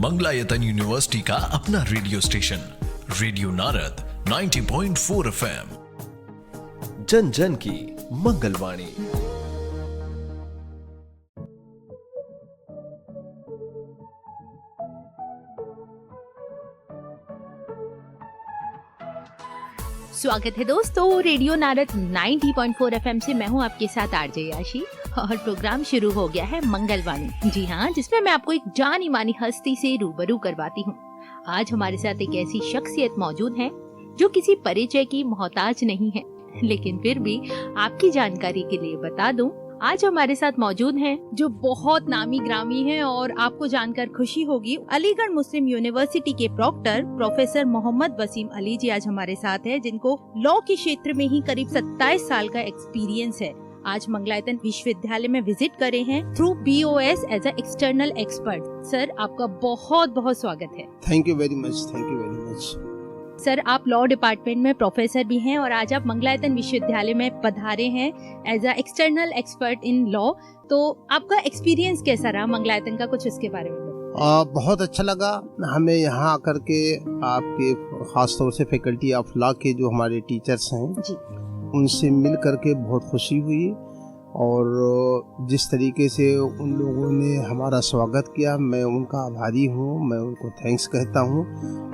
Mangalayatan university का अपना radio station radio Narad 90.4 FM, जन जन की मंगलवाणी। स्वागत है दोस्तों, रेडियो नारद 90.4 FM से मैं हूं आपके साथ आरजे याशी और प्रोग्राम शुरू हो गया है मंगलवाणी। जी हाँ, जिसमें मैं आपको एक जानी मानी हस्ती से रूबरू करवाती हूँ। आज हमारे साथ एक ऐसी शख्सियत मौजूद है जो किसी परिचय की मोहताज नहीं है, लेकिन फिर भी आपकी जानकारी के लिए बता दूं, आज हमारे साथ मौजूद हैं जो बहुत नामी ग्रामी हैं और आपको जानकर खुशी होगी। अलीगढ़ मुस्लिम यूनिवर्सिटी के प्रॉक्टर प्रोफेसर मोहम्मद वसीम अली जी आज हमारे साथ हैं, जिनको लॉ के क्षेत्र में ही करीब 27 साल का एक्सपीरियंस है। आज मंगलायतन विश्वविद्यालय में विजिट करे हैं through BOS as a external expert. Sir, आपका बहुत बहुत स्वागत है। Thank you very much. Sir, आप लॉ डिपार्टमेंट में प्रोफेसर भी हैं और आज आप मंगलायतन विश्वविद्यालय में पधारे हैं as a external expert in law. तो आपका एक्सपीरियंस कैसा रहा मंगलायतन का, कुछ उसके बारे में? बहुत अच्छा लगा हमें यहाँ आकर के। आपके खासतौर से फैकल्टी ऑफ लॉ के जो हमारे टीचर्स हैं जी, उनसे मिल करके बहुत खुशी हुई और जिस तरीके से उन लोगों ने हमारा स्वागत किया, मैं उनका आभारी हूँ, मैं उनको थैंक्स कहता हूँ।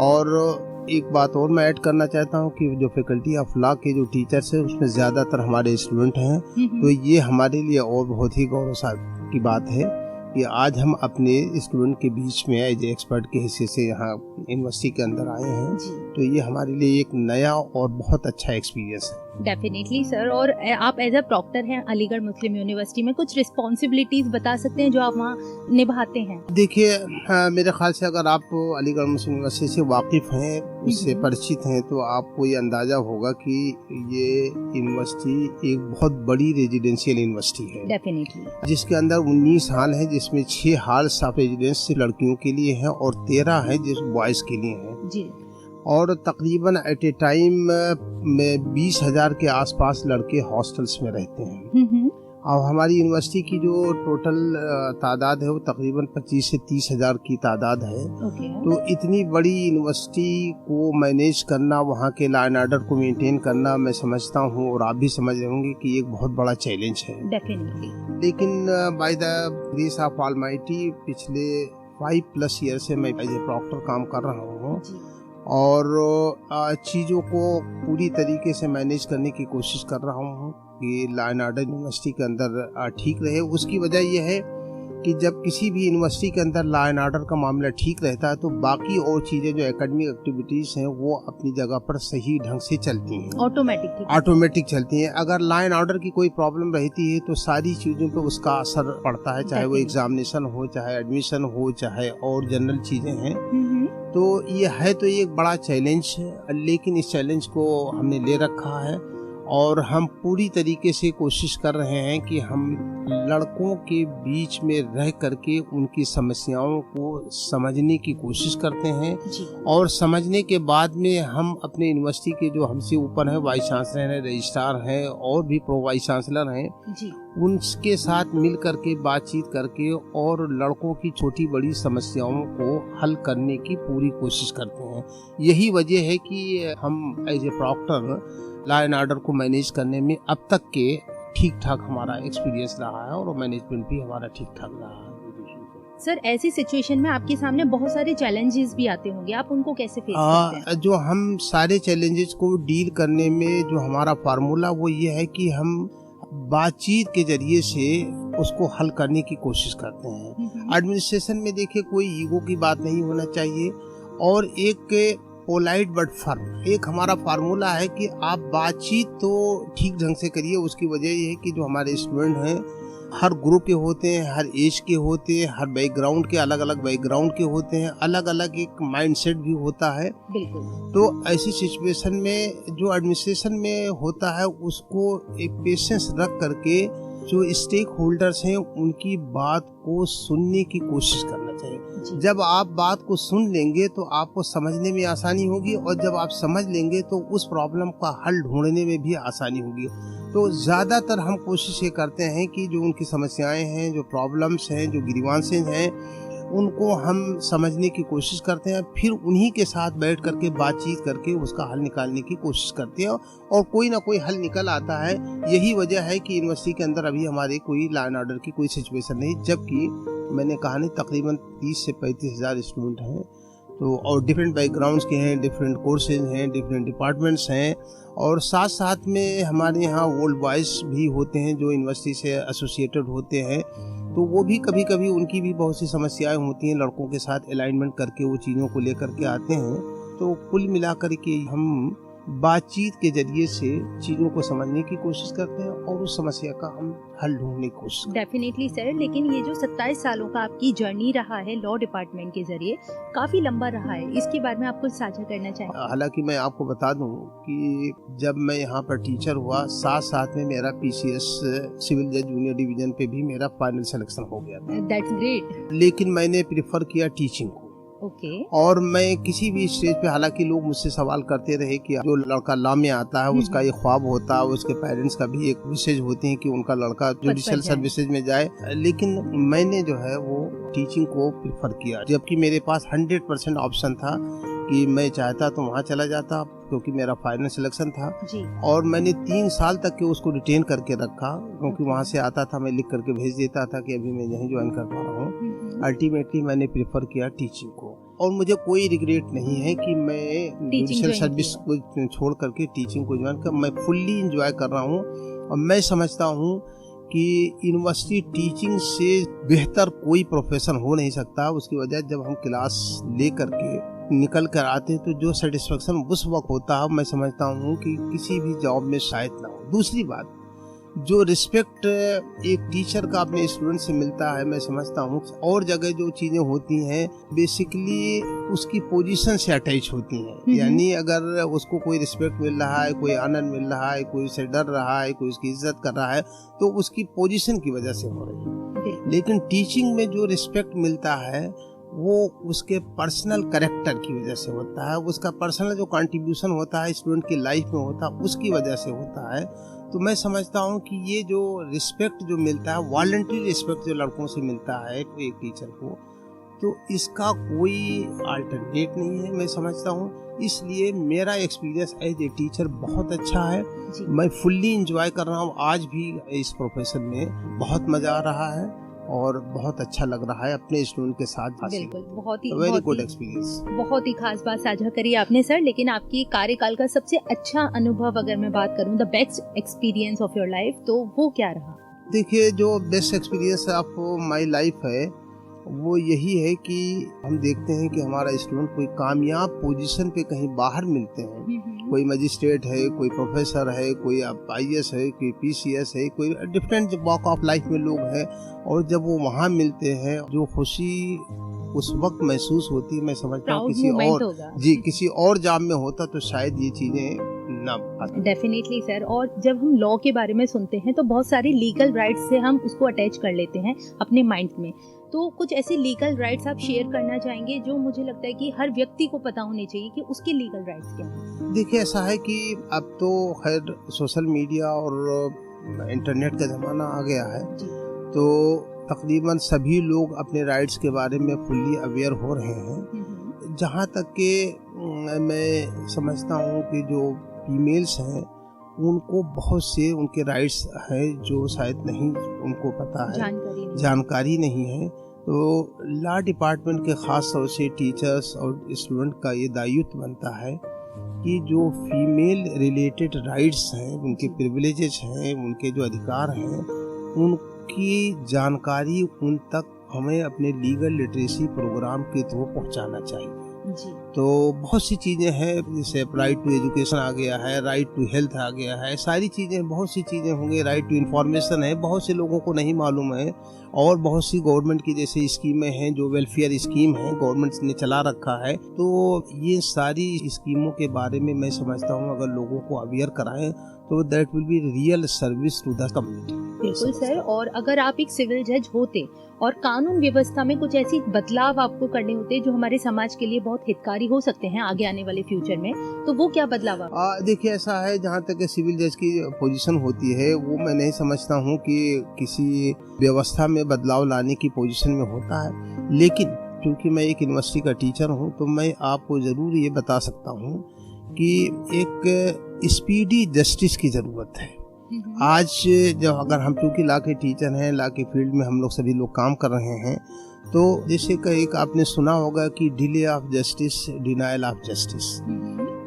और एक बात और मैं ऐड करना चाहता हूँ कि जो फैकल्टी ऑफ लॉ के जो टीचर्स हैं उसमें ज़्यादातर हमारे स्टूडेंट हैं, तो ये हमारे लिए और बहुत ही गौरव की बात है कि आज हम अपने स्टूडेंट के बीच में एज एक्सपर्ट के हिस्से से यहाँ यूनिवर्सिटी के अंदर आए हैं। तो ये हमारे लिए एक नया और बहुत अच्छा एक्सपीरियंस है। Definitely sir. और आप एज अ प्रॉक्टर हैं अलीगढ़ मुस्लिम यूनिवर्सिटी में, कुछ रिस्पॉन्सिबिलिटीज बता सकते हैं जो आप वहाँ निभाते हैं? देखिए, मेरे ख्याल से अगर आप अलीगढ़ मुस्लिम यूनिवर्सिटी से वाकिफ हैं, उससे परिचित हैं, तो आपको ये अंदाजा होगा कि ये यूनिवर्सिटी एक बहुत बड़ी रेजिडेंशियल यूनिवर्सिटी है। डेफिनेटली। जिसके अंदर 19 हॉल है, जिसमें 6 हॉल्स ऑफ रेजिडेंस लड़कियों के लिए हैं और 13 है जिस बॉयज के लिए हैं जी। और तकरीबन एट ए टाइम में 20,000 के आसपास लड़के हॉस्टल्स में रहते हैं। और हमारी यूनिवर्सिटी की जो टोटल तादाद है वो तकरीबन 25 से 30,000 की तादाद है। तो इतनी बड़ी यूनिवर्सिटी को मैनेज करना, वहाँ के लॉ एंड ऑर्डर को मेंटेन करना, मैं समझता हूँ और आप भी समझ रहे होंगे कि एक बहुत बड़ा चैलेंज है। डेफिनेटली। लेकिन by the grace of almighty पिछले 5+ ईयर से मैं एज ए प्रॉक्टर काम कर रहा हूँ और चीज़ों को पूरी तरीके से मैनेज करने की कोशिश कर रहा हूँ कि लॉ एंड ऑर्डर यूनिवर्सिटी के अंदर ठीक रहे। उसकी वजह यह है कि जब किसी भी यूनिवर्सिटी के अंदर लॉ एंड ऑर्डर का मामला ठीक रहता है तो बाकी और चीज़ें जो एकेडमिक एक्टिविटीज़ हैं वो अपनी जगह पर सही ढंग से चलती हैं, ऑटोमेटिक चलती हैं। अगर लॉ एंड ऑर्डर की कोई प्रॉब्लम रहती है तो सारी चीज़ों पर उसका असर पड़ता है, चाहे वो एग्जामिनेशन हो, चाहे एडमिशन हो, चाहे और जनरल चीज़ें हैं। तो ये है तो ये एक बड़ा चैलेंज है, लेकिन इस चैलेंज को हमने ले रखा है और हम पूरी तरीके से कोशिश कर रहे हैं कि हम लड़कों के बीच में रह करके उनकी समस्याओं को समझने की कोशिश करते हैं और समझने के बाद में हम अपने यूनिवर्सिटी के जो हमसे ऊपर हैं, वाइस चांसलर हैं, रजिस्ट्रार हैं और भी प्रो वाइस चांसलर हैं, उनके साथ मिल करके बातचीत करके और लड़कों की छोटी बड़ी समस्याओं को हल करने की पूरी कोशिश करते हैं। यही वजह है कि हम as a proctor law and order को मैनेज करने में अब तक के ठीक ठाक हमारा एक्सपीरियंस रहा है और मैनेजमेंट भी हमारा ठीक ठाक रहा है। सर, ऐसी सिचुएशन में आपके सामने बहुत सारे चैलेंजेस भी आते होंगे, आप उनको कैसे फेस करते हैं? जो हम सारे चैलेंजेस को डील करने में जो हमारा फार्मूला वो ये है कि हम बातचीत के जरिए से उसको हल करने की कोशिश करते हैं। एडमिनिस्ट्रेशन में देखिए कोई ईगो की बात नहीं होना चाहिए और एक पोलाइट बट फर्म एक हमारा फार्मूला है कि आप बातचीत तो ठीक ढंग से करिए। उसकी वजह ये है कि जो हमारे स्टूडेंट हैं हर ग्रुप के होते हैं, हर एज के होते हैं, हर बैकग्राउंड के अलग अलग बैकग्राउंड के होते हैं, अलग अलग एक माइंडसेट भी होता है। तो ऐसी सिचुएशन में जो एडमिनिस्ट्रेशन में होता है उसको एक पेशेंस रख करके जो स्टेक होल्डर्स हैं उनकी बात को सुनने की कोशिश करना चाहिए। जब आप बात को सुन लेंगे तो आपको समझने में आसानी होगी और जब आप समझ लेंगे तो उस प्रॉब्लम का हल ढूंढने में भी आसानी होगी। तो ज़्यादातर हम कोशिश ये करते हैं कि जो उनकी समस्याएं हैं, जो प्रॉब्लम्स हैं, जो ग्रीवांसेस हैं, उनको हम समझने की कोशिश करते हैं, फिर उन्हीं के साथ बैठ करके बातचीत करके उसका हल निकालने की कोशिश करते हैं और कोई ना कोई हल निकल आता है। यही वजह है कि यूनिवर्सिटी के अंदर अभी हमारे कोई लॉ एंड ऑर्डर की कोई सिचुएशन नहीं, जबकि मैंने कहा नहीं तकरीबन 30 से 35 हज़ार स्टूडेंट हैं, तो और डिफरेंट बैकग्राउंड्स के हैं, डिफरेंट कोर्सेज हैं, डिफरेंट डिपार्टमेंट्स हैं, और साथ साथ में हमारे यहाँ ओल्ड बॉयज़ भी होते हैं जो यूनिवर्सिटी से एसोसिएटेड होते हैं, तो वो भी कभी कभी उनकी भी बहुत सी समस्याएं होती हैं, लड़कों के साथ अलाइनमेंट करके वो चीज़ों को लेकर के आते हैं। तो कुल मिलाकर के हम बातचीत के जरिए से चीज़ों को समझने की कोशिश करते हैं और उस समस्या का हम हल ढूंढने की कोशिश करते हैं। डेफिनेटली सर, लेकिन ये जो 27 सालों का आपकी जर्नी रहा है लॉ डिपार्टमेंट के जरिए, काफ़ी लंबा रहा है, इसके बारे में आप कुछ साझा करना चाहेंगे? हालांकि मैं आपको बता दूं कि जब मैं यहाँ पर टीचर हुआ, साथ साथ में मेरा PCS सिविल जज जूनियर डिवीजन पे भी मेरा फाइनल सिलेक्शन हो गया था। That's great. लेकिन मैंने प्रेफर किया टीचिंग को। ओके। और मैं किसी भी स्टेज पे, हालांकि लोग मुझसे सवाल करते रहे कि जो लड़का लॉ में आता है उसका एक ख्वाब होता है, उसके पेरेंट्स का भी एक विशेष होती है कि उनका लड़का जुडिशियल सर्विसेज में जाए, लेकिन मैंने जो है वो टीचिंग को प्रेफर किया, जबकि मेरे पास 100% ऑप्शन था कि मैं चाहता तो वहाँ चला जाता क्योंकि मेरा फाइनल सिलेक्शन था जी। और मैंने 3 साल तक के उसको रिटेन करके रखा, क्योंकि वहाँ से आता था मैं लिख करके भेज देता था कि अभी मैं यहीं ज्वाइन कर पा रहा हूँ। अल्टीमेटली मैंने प्रेफर किया टीचिंग को और मुझे कोई रिग्रेट नहीं है कि मैं जुडिशियल सर्विस को छोड़ करके टीचिंग को ज्वाइन कर, मैं फुल्ली इंजॉय कर रहा हूँ। और मैं समझता हूँ कि यूनिवर्सिटी टीचिंग से बेहतर कोई प्रोफेशन हो नहीं सकता। उसकी वजह जब हम क्लास ले करके निकल कर आते हैं तो जो सेटिस्फेक्शन उस वक्त होता है, मैं समझता हूँ कि किसी भी जॉब में शायद ना हो। दूसरी बात, जो रिस्पेक्ट एक टीचर का अपने स्टूडेंट से मिलता है, मैं समझता हूँ और जगह जो चीज़ें होती हैं बेसिकली उसकी पोजीशन से अटैच होती हैं। यानी अगर उसको कोई रिस्पेक्ट मिल रहा है, कोई आनंद मिल रहा है, कोई उसे डर रहा है, कोई उसकी इज्जत कर रहा है, तो उसकी पोजीशन की वजह से हो रही है। लेकिन टीचिंग में जो रिस्पेक्ट मिलता है वो उसके पर्सनल कैरेक्टर की वजह से होता है, उसका पर्सनल जो कंट्रीब्यूशन होता है स्टूडेंट की लाइफ में होता है, उसकी वजह से होता है। तो मैं समझता हूँ कि ये जो रिस्पेक्ट जो मिलता है, वॉलंटरी रिस्पेक्ट जो लड़कों से मिलता है एक टीचर को, तो इसका कोई अल्टरनेट नहीं है, मैं समझता हूँ। इसलिए मेरा एक्सपीरियंस एज ए टीचर बहुत अच्छा है। मैं फुल्ली इंजॉय कर रहा हूँ आज भी इस प्रोफेशन में, बहुत मज़ा आ रहा है और बहुत अच्छा लग रहा है अपने स्टूडेंट के साथ। बिल्कुल, बहुत ही वेरी गुड एक्सपीरियंस। बहुत ही खास बात साझा करी आपने सर। लेकिन आपकी कार्यकाल का सबसे अच्छा अनुभव अगर मैं बात करूं, the best experience of your life, तो वो क्या रहा? देखिए, जो best experience of my life है वो यही है कि हम देखते हैं कि हमारा स्टूडेंट कोई कामयाब पोजीशन पे कहीं बाहर मिलते हैं, कोई मजिस्ट्रेट है, कोई प्रोफेसर है, कोई IAS है, कोई PCS है, कोई डिफरेंट वॉक ऑफ लाइफ में लोग हैं, और जब वो वहाँ मिलते हैं जो खुशी उस वक्त महसूस होती है, मैं समझता हूँ किसी और जॉब में होता तो शायद ये चीजें ना। Definitely sir. और जब हम लॉ के बारे में सुनते हैं तो बहुत सारे लीगल राइट्स से हम उसको अटैच कर लेते हैं अपने माइंड में, तो कुछ ऐसे लीगल राइट्स आप शेयर करना चाहेंगे जो मुझे लगता है कि हर व्यक्ति को पता होने चाहिए कि उसके लीगल राइट्स क्या हैं? देखिए, ऐसा है कि अब तो खैर सोशल मीडिया और इंटरनेट का ज़माना आ गया है, तो तकरीबन सभी लोग अपने राइट्स के बारे में फुल्ली अवेयर हो रहे हैं। जहाँ तक कि मैं समझता हूँ कि जो फीमेल्स हैं उनको बहुत से उनके राइट्स हैं जो शायद नहीं उनको पता है, जानकारी नहीं है। तो लॉ डिपार्टमेंट के ख़ास तौर से टीचर्स और स्टूडेंट का ये दायित्व बनता है कि जो फीमेल रिलेटेड राइट्स हैं, उनके प्रिविलेजेस हैं, उनके जो अधिकार हैं, उनकी जानकारी उन तक हमें अपने लीगल लिटरेसी प्रोग्राम के थ्रू पहुंचाना चाहिए। तो बहुत सी चीज़ें हैं, जैसे राइट टू एजुकेशन आ गया है, राइट टू हेल्थ आ गया है, सारी चीज़ें, बहुत सी चीज़ें होंगी, राइट टू इन्फॉर्मेशन है, बहुत से लोगों को नहीं मालूम है। और बहुत सी गवर्नमेंट की जैसे स्कीमें हैं, जो वेलफेयर स्कीम है गवर्नमेंट ने चला रखा है, तो ये सारी स्कीमों के बारे में मैं समझता हूँ अगर लोगों को अवेयर कराएं तो that will be real service to the community. बिल्कुल सर। और अगर आप एक सिविल जज होते और कानून व्यवस्था में कुछ ऐसी बदलाव आपको करने होते जो हमारे समाज के लिए बहुत हितकारी हो सकते हैं आगे आने वाले फ्यूचर में, तो वो क्या बदलाव? देखिए, ऐसा है, जहाँ तक सिविल जज की पोजीशन होती है वो मैं नहीं समझता हूँ कि किसी व्यवस्था में बदलाव लाने की पोजीशन में होता है, लेकिन चूँकि मैं एक यूनिवर्सिटी का टीचर हूँ तो मैं आपको ज़रूर ये बता सकता हूँ कि एक स्पीडी जस्टिस की ज़रूरत है। आज जब अगर हम चूँकि लॉ के टीचर हैं, लॉ के फील्ड में हम लोग सभी लोग काम कर रहे हैं, तो जैसे कि एक आपने सुना होगा कि delay of justice denial of justice,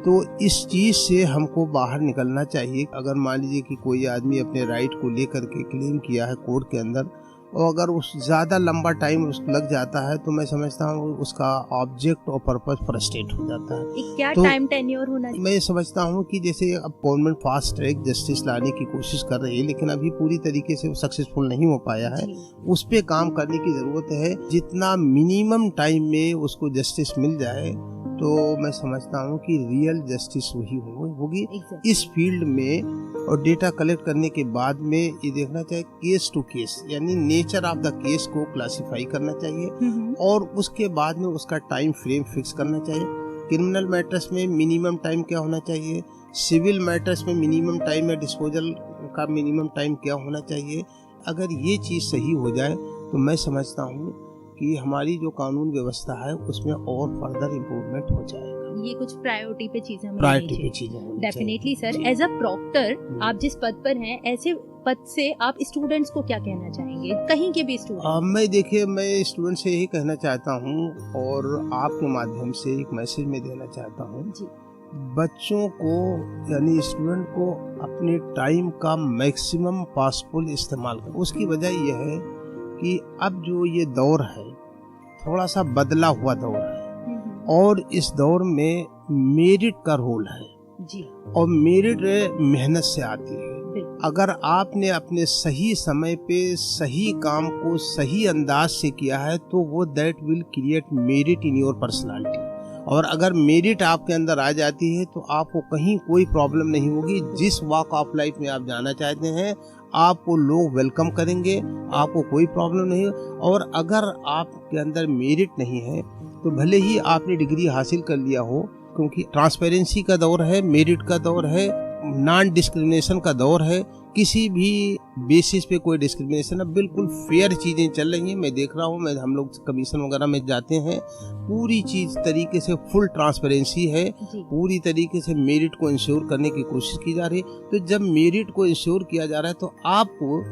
तो इस चीज़ से हमको बाहर निकलना चाहिए। अगर मान लीजिए कि कोई आदमी अपने राइट को लेकर के क्लेम किया है कोर्ट के अंदर, और अगर उस ज़्यादा लंबा टाइम उसको लग जाता है तो मैं समझता हूँ उसका ऑब्जेक्ट और पर्पस फ्रस्ट्रेट हो जाता है। एक क्या तो टाइम टेन्योर होना चाहिए? मैं समझता हूँ कि जैसे अब गवर्नमेंट फास्ट ट्रैक जस्टिस लाने की कोशिश कर रही है, लेकिन अभी पूरी तरीके से सक्सेसफुल नहीं हो पाया है। उस पे काम करने की ज़रूरत है। जितना मिनिमम टाइम में उसको जस्टिस मिल जाए तो मैं समझता हूँ कि रियल जस्टिस वही होगी इस फील्ड में। और डेटा कलेक्ट करने के बाद में ये देखना चाहिए केस टू केस, यानी नेचर ऑफ द केस को क्लासिफाई करना चाहिए और उसके बाद में उसका टाइम फ्रेम फिक्स करना चाहिए। क्रिमिनल मैटर्स में मिनिमम टाइम क्या होना चाहिए, सिविल मैटर्स में मिनिमम टाइम या डिस्पोजल का मिनिमम टाइम क्या होना चाहिए। अगर ये चीज़ सही हो जाए तो मैं समझता हूँ कि हमारी जो कानून व्यवस्था है उसमें और फर्दर इम्प्रूवमेंट हो जाएगा। ये कुछ प्रायोरिटी पे चीजें definitely sir. As a proctor आप जिस पद पर हैं, ऐसे पद से आप स्टूडेंट्स को क्या कहना चाहेंगे, कहीं के भी स्टूडेंट? मैं स्टूडेंट से यही कहना चाहता हूँ और आपके माध्यम से एक मैसेज में देना चाहता हूँ। बच्चों को यानी स्टूडेंट को अपने टाइम का मैक्सिमम पॉसिबल इस्तेमाल करें। उसकी वजह यह है कि अब जो ये दौर है थोड़ा सा बदला हुआ दौर है और इस दौर में मेरिट का रोल है जी। और मेरिट मेहनत से आती है। अगर आपने अपने सही समय पे सही काम को सही अंदाज से किया है तो वो that will create merit in your personality. और अगर मेरिट आपके अंदर आ जाती है तो आपको कहीं कोई प्रॉब्लम नहीं होगी। जिस वॉक ऑफ लाइफ में आप जाना चाहते हैं आपको लोग वेलकम करेंगे, आपको कोई प्रॉब्लम नहीं। और अगर आपके अंदर मेरिट नहीं है तो भले ही आपने डिग्री हासिल कर लिया हो, क्योंकि ट्रांसपेरेंसी का दौर है, मेरिट का दौर है, नॉन डिस्क्रिमिनेशन का दौर है। किसी भी बेसिस पे कोई डिस्क्रिमिनेशन, अब बिल्कुल फेयर चीज़ें चल रही हैं। मैं देख रहा हूँ, हम लोग कमीशन वगैरह में जाते हैं, पूरी चीज़ तरीके से फुल ट्रांसपेरेंसी है, पूरी तरीके से मेरिट को इंश्योर करने की कोशिश की जा रही है। तो जब मेरिट को इंश्योर किया जा रहा है तो आपको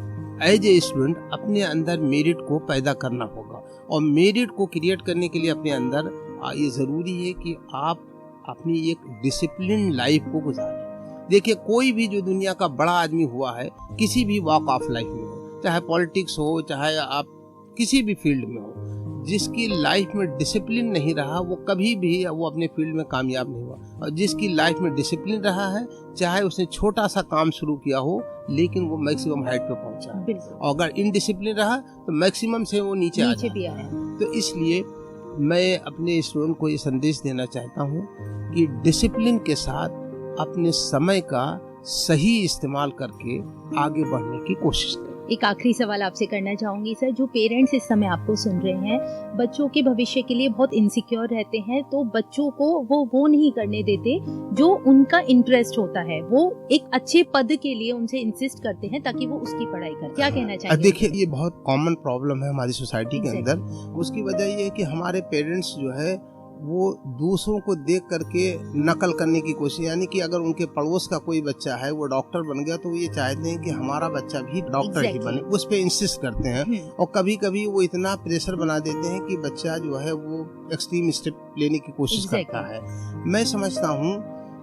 एज ए स्टूडेंट अपने अंदर मेरिट को पैदा करना होगा। और मेरिट को क्रिएट करने के लिए अपने अंदर ये ज़रूरी है कि आप अपनी एक डिसिप्लिन लाइफ को गुजारें। देखिए, कोई भी जो दुनिया का बड़ा आदमी हुआ है, किसी भी वॉक ऑफ लाइफ में हो, चाहे पॉलिटिक्स हो, चाहे आप किसी भी फील्ड में हो, जिसकी लाइफ में डिसिप्लिन नहीं रहा वो कभी भी वो अपने फील्ड में कामयाब नहीं हुआ। और जिसकी लाइफ में डिसिप्लिन रहा है, चाहे उसने छोटा सा काम शुरू किया हो लेकिन वो मैक्सिमम हाइट पे पहुंचा है। और अगर इनडिसिप्लिन रहा तो मैक्सिमम से वो नीचे भी आया। तो इसलिए मैं अपने स्टूडेंट को ये संदेश देना चाहता हूँ कि डिसिप्लिन के साथ अपने समय का सही इस्तेमाल करके आगे बढ़ने की कोशिश करें। एक आखिरी सवाल आपसे करना चाहूंगी सर, जो पेरेंट्स इस समय आपको सुन रहे हैं, बच्चों के भविष्य के लिए बहुत इनसिक्योर रहते हैं, तो बच्चों को वो नहीं करने देते जो उनका इंटरेस्ट होता है, वो एक अच्छे पद के लिए उनसे इंसिस्ट करते हैं ताकि वो उसकी पढ़ाई करें। क्या कहना चाहिए? देखिए, ये बहुत कॉमन प्रॉब्लम है हमारी सोसाइटी के अंदर। उसकी वजह ये है कि हमारे पेरेंट्स जो है वो दूसरों को देख करके नकल करने की कोशिश, यानी कि अगर उनके पड़ोस का कोई बच्चा है वो डॉक्टर बन गया तो ये चाहते हैं कि हमारा बच्चा भी डॉक्टर ही बने, उस पे इंसिस्ट करते हैं। और कभी कभी वो इतना प्रेशर बना देते हैं कि बच्चा जो है वो एक्सट्रीम स्टेप लेने की कोशिश करता है। मैं समझता हूँ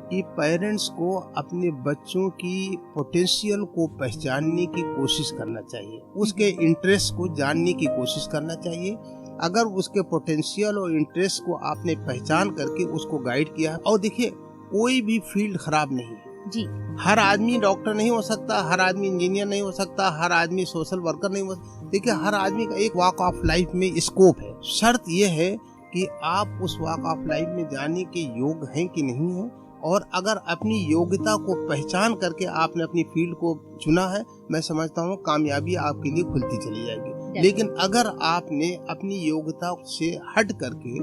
कि पेरेंट्स को अपने बच्चों की पोटेंशियल को पहचानने की कोशिश करना चाहिए, उसके इंटरेस्ट को जानने की कोशिश करना चाहिए। अगर उसके पोटेंशियल और इंटरेस्ट को आपने पहचान करके उसको गाइड किया, और देखिए कोई भी फील्ड खराब नहीं है जी। हर आदमी डॉक्टर नहीं हो सकता, हर आदमी इंजीनियर नहीं हो सकता, हर आदमी सोशल वर्कर नहीं हो सकता। देखिए, हर आदमी का एक वॉक ऑफ लाइफ में स्कोप है। शर्त यह है कि आप उस वॉक ऑफ लाइफ में जाने के योग्य हैं कि नहीं है। और अगर अपनी योग्यता को पहचान करके आपने अपनी फील्ड को चुना है, मैं समझता हूँ कामयाबी आपके लिए खुलती चली जाएगी। लेकिन अगर आपने अपनी योग्यता से हट करके,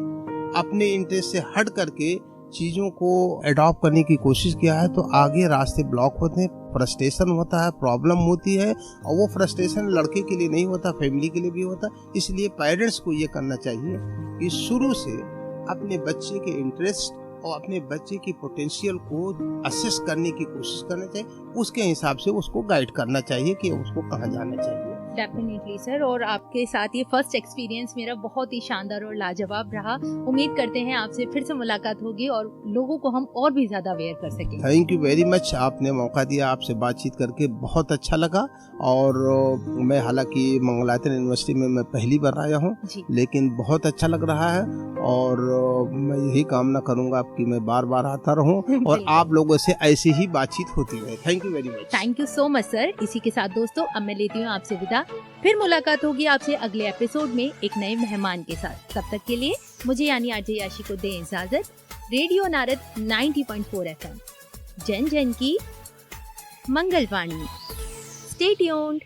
अपने इंटरेस्ट से हट करके चीज़ों को अडॉप्ट करने की कोशिश किया है तो आगे रास्ते ब्लॉक होते हैं, फ्रस्ट्रेशन होता है, प्रॉब्लम होती है, और वो फ्रस्ट्रेशन लड़के के लिए नहीं होता, फैमिली के लिए भी होता। इसलिए पेरेंट्स को ये करना चाहिए कि शुरू से अपने बच्चे के इंटरेस्ट और अपने बच्चे की पोटेंशियल को असेस करने की कोशिश करना चाहिए, उसके हिसाब से उसको गाइड करना चाहिए कि उसको कहाँ जाना चाहिए। डेफिनेटली सर, और आपके साथ ये फर्स्ट एक्सपीरियंस मेरा बहुत ही शानदार और लाजवाब रहा। उम्मीद करते हैं आपसे फिर से मुलाकात होगी और लोगों को हम और भी ज्यादा अवेयर कर सकेंगे। थैंक यू वेरी मच, आपने मौका दिया, आपसे बातचीत करके बहुत अच्छा लगा। और मैं हालांकि मंगलायतन यूनिवर्सिटी में मैं पहली बार आया हूँ, लेकिन बहुत अच्छा लग रहा है और मैं यही कामना करूँगा कि मैं बार बार आता रहूँ और आप लोगों से ऐसी ही बातचीत होती रहे। Thank you very much. Thank you so much sir. इसी के साथ दोस्तों अब मैं लेती हूँ आपसे विदा। फिर मुलाकात होगी आपसे अगले एपिसोड में एक नए मेहमान के साथ। तब तक के लिए मुझे यानी आरजे याशी को दें इजाजत। रेडियो नारद 90.4 FM, जन जन की मंगलवाणी। Stay tuned.